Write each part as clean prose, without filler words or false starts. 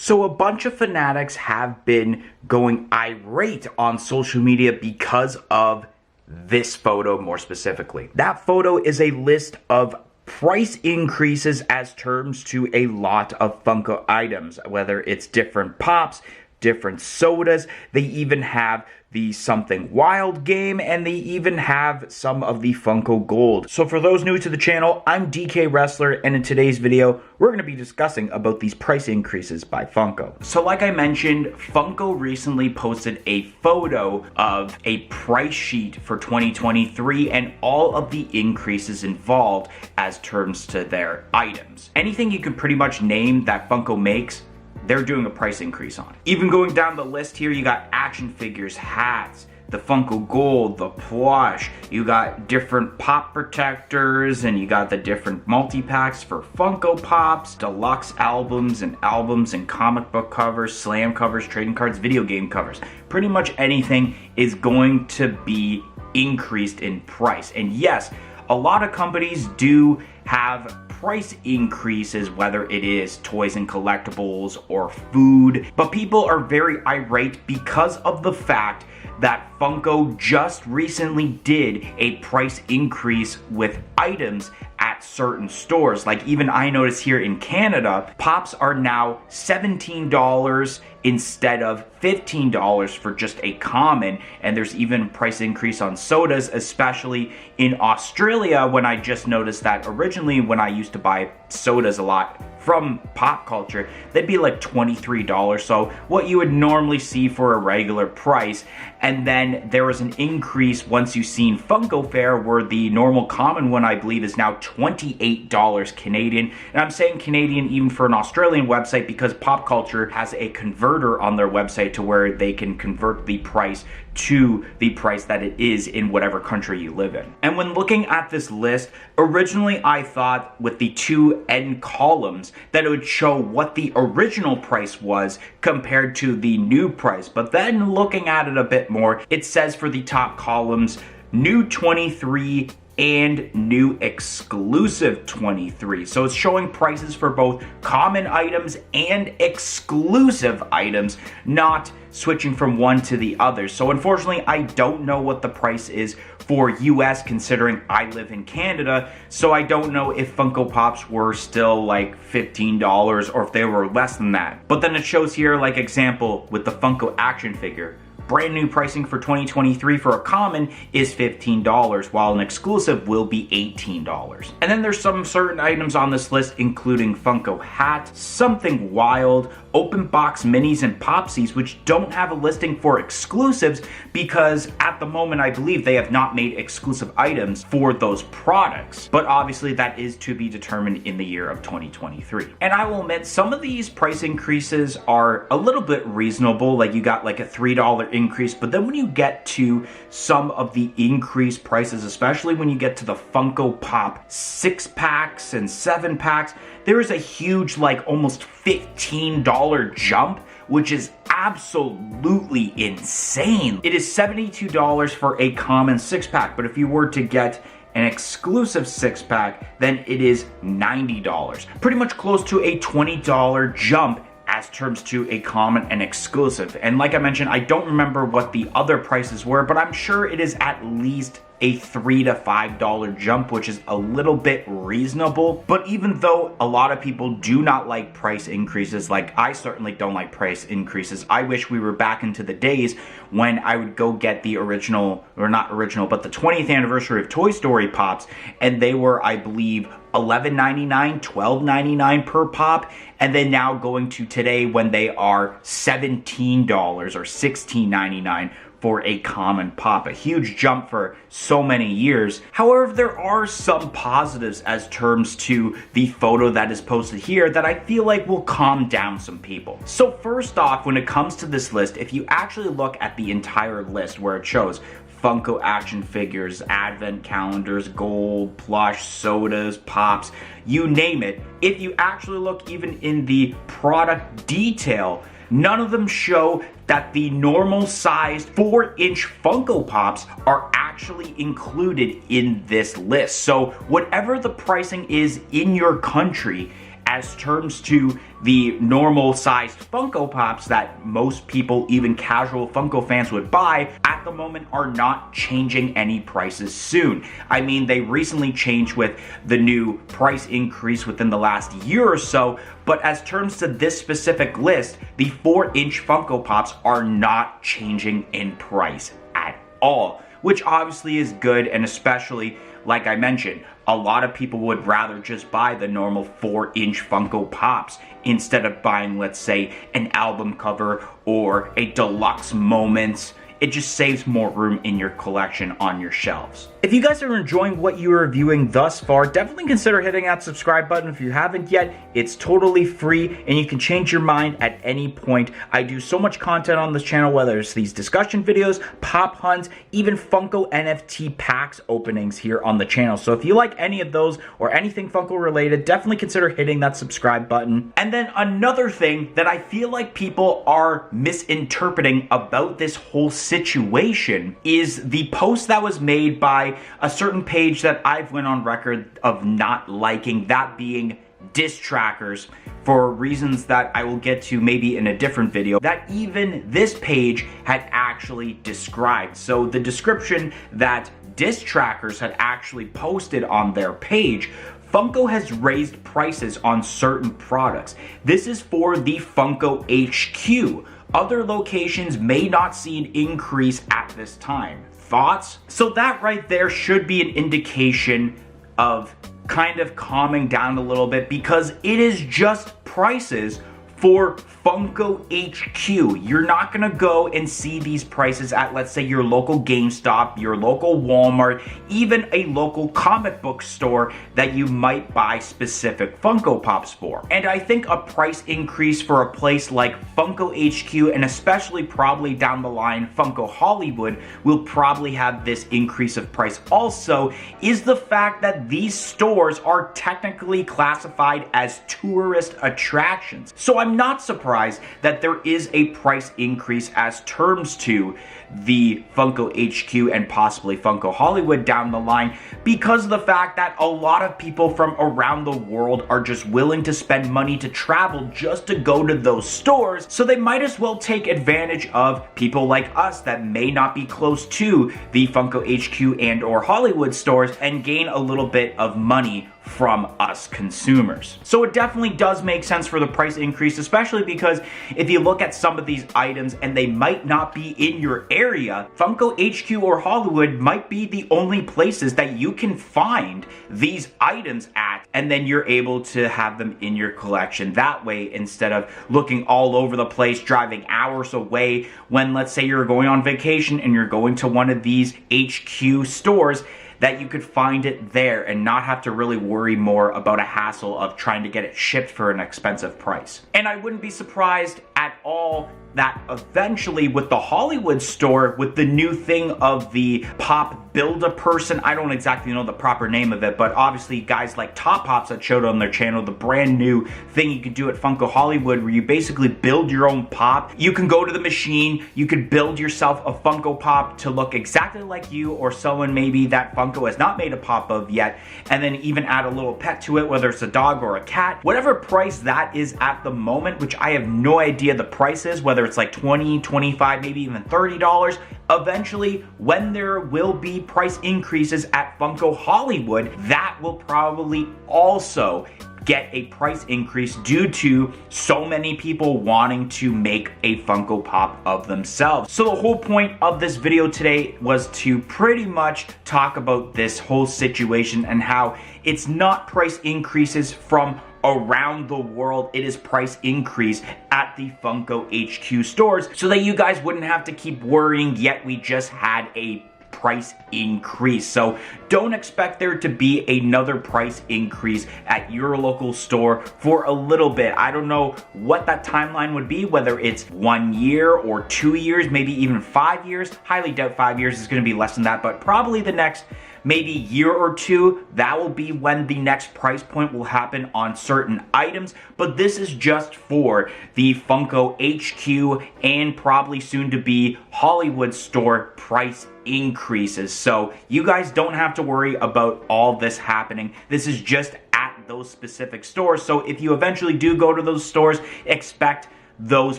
So a bunch of fanatics have been going irate on social media because of this photo more specifically. That photo is a list of price increases as terms to a lot of Funko items, whether it's different pops, different sodas. They even have the Something Wild game, and they even have some of the Funko Gold. So for those new to the channel, I'm DK Wrestler, and in today's video, we're going to be discussing about these price increases by Funko. So like I mentioned, Funko recently posted a photo of a price sheet for 2023 and all of the increases involved as terms to their items. Anything you can pretty much name that Funko makes, they're doing a price increase on. Even going down the list here, you got action figures, hats, the Funko Gold, the plush, you got different pop protectors, and you got the different multi-packs for Funko Pops, deluxe albums and comic book covers, slam covers, trading cards, video game covers. Pretty much anything is going to be increased in price. And yes, a lot of companies do have price increases, whether it is toys and collectibles or food, but people are very irate because of the fact that Funko just recently did a price increase with items at certain stores. Like even I noticed here in Canada, Pops are now $17 instead of $15 for just a common, and there's even a price increase on sodas, especially in Australia, when I just noticed that originally when I used to buy sodas a lot from pop culture, they'd be like $23, so what you would normally see for a regular price. And then there was an increase once you've seen Funko Fair, where the normal common one I believe is now $28 Canadian, and I'm saying Canadian even for an Australian website because pop culture has a converter on their website to where they can convert the price to the price that it is in whatever country you live in. And when looking at this list, originally I thought with the two end columns that it would show what the original price was compared to the new price. But then looking at it a bit more, it says for the top columns, new 23 and new exclusive 23. So it's showing prices for both common items and exclusive items, not switching from one to the other. So unfortunately, I don't know what the price is for US, considering I live in Canada, so I don't know if Funko Pops were still like $15 or if they were less than that. But then it shows here, like example, with the Funko action figure, brand new pricing for 2023 for a common is $15, while an exclusive will be $18. And then there's some certain items on this list, including Funko Hat, Something Wild, open box minis, and Popsies, which don't have a listing for exclusives because at the moment I believe they have not made exclusive items for those products. But obviously that is to be determined in the year of 2023. And I will admit, some of these price increases are a little bit reasonable, like you got like a $3 increase, but then when you get to some of the increased prices, especially when you get to the Funko Pop 6-packs and 7-packs, there is a huge, like almost $15 jump, which is absolutely insane. It is $72 for a common 6-pack, but if you were to get an exclusive 6-pack, then it is $90. Pretty much close to a $20 jump as terms to a common and exclusive. And like I mentioned, I don't remember what the other prices were, but I'm sure it is at least a $3 to $5 jump, which is a little bit reasonable. But even though a lot of people do not like price increases, like I certainly don't like price increases, I wish we were back into the days when I would go get the original, or not original, but the 20th anniversary of Toy Story Pops, and they were, I believe, $11.99, $12.99 per pop, and then now going to today when they are $17 or $16.99 for a common pop. A huge jump for so many years. However, there are some positives as terms to the photo that is posted here that I feel like will calm down some people. So first off, when it comes to this list, if you actually look at the entire list where it shows Funko action figures, advent calendars, gold, plush, sodas, pops, you name it, if you actually look even in the product detail, none of them show that the normal sized 4-inch Funko Pops are actually included in this list. So whatever the pricing is in your country, as terms to the normal sized Funko Pops that most people, even casual Funko fans, would buy, at the moment are not changing any prices soon. I mean, they recently changed with the new price increase within the last year or so, but as terms to this specific list, the 4-inch Funko Pops are not changing in price at all, which obviously is good, and especially, like I mentioned, a lot of people would rather just buy the normal 4-inch Funko Pops instead of buying, let's say, an album cover or a deluxe Moments. It just saves more room in your collection on your shelves. If you guys are enjoying what you are reviewing thus far, definitely consider hitting that subscribe button if you haven't yet. It's totally free and you can change your mind at any point. I do so much content on this channel, whether it's these discussion videos, pop hunts, even Funko NFT packs openings here on the channel. So if you like any of those or anything Funko related, definitely consider hitting that subscribe button. And then another thing that I feel like people are misinterpreting about this whole situation is the post that was made by a certain page that I've went on record of not liking, that being diss trackers, for reasons that I will get to maybe in a different video, that even this page had actually described. So the description that diss trackers had actually posted on their page: Funko has raised prices on certain products. This is for the Funko HQ. Other locations may not see an increase at this time. Thoughts? So that right there should be an indication of kind of calming down a little bit, because it is just prices for Funko HQ. You're not gonna go and see these prices at, let's say, your local GameStop, your local Walmart, even a local comic book store that you might buy specific Funko Pops for. And I think a price increase for a place like Funko HQ, and especially probably down the line Funko Hollywood, will probably have this increase of price also, is the fact that these stores are technically classified as tourist attractions. So I'm not surprised that there is a price increase as terms to the Funko HQ and possibly Funko Hollywood down the line, because of the fact that a lot of people from around the world are just willing to spend money to travel just to go to those stores, so they might as well take advantage of people like us that may not be close to the Funko HQ and or Hollywood stores and gain a little bit of money from us consumers. So it definitely does make sense for the price increase, especially because if you look at some of these items and they might not be in your area, Funko HQ or Hollywood might be the only places that you can find these items at, and then you're able to have them in your collection that way, instead of looking all over the place, driving hours away, when, let's say, you're going on vacation and you're going to one of these HQ stores, that you could find it there and not have to really worry more about a hassle of trying to get it shipped for an expensive price. And I wouldn't be surprised at all that eventually with the Hollywood store, with the new thing of the Pop Build-A-Person, I don't exactly know the proper name of it, but obviously guys like Top Pops that showed on their channel, the brand new thing you can do at Funko Hollywood where you basically build your own pop. You can go to the machine, you could build yourself a Funko Pop to look exactly like you or someone maybe that Funko has not made a pop of yet, and then even add a little pet to it, whether it's a dog or a cat. Whatever price that is at the moment, which I have no idea the price is, whether it's like $20, $25, maybe even $30, eventually when there will be price increases at Funko Hollywood, that will probably also get a price increase due to so many people wanting to make a Funko Pop of themselves. So the whole point of this video today was to pretty much talk about this whole situation and how it's not price increases from around the world, it is price increase at the Funko HQ stores, so that you guys wouldn't have to keep worrying, yet we just had a price increase. So don't expect there to be another price increase at your local store for a little bit. I don't know what that timeline would be, whether it's 1 year or 2 years, maybe even 5 years. Highly doubt 5 years is going to be less than that, but probably the next maybe year or two, that will be when the next price point will happen on certain items. But this is just for the Funko HQ and probably soon to be Hollywood store price increases. So you guys don't have to worry about all this happening. This is just at those specific stores. So if you eventually do go to those stores, expect those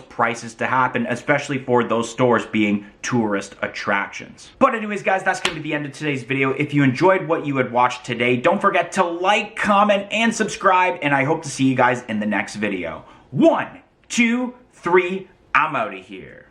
prices to happen, especially for those stores being tourist attractions. But anyways, guys, that's going to be the end of today's video. If you enjoyed what you had watched today, don't forget to like, comment, and subscribe, and I hope to see you guys in the next video. 1, 2, 3, I'm out of here.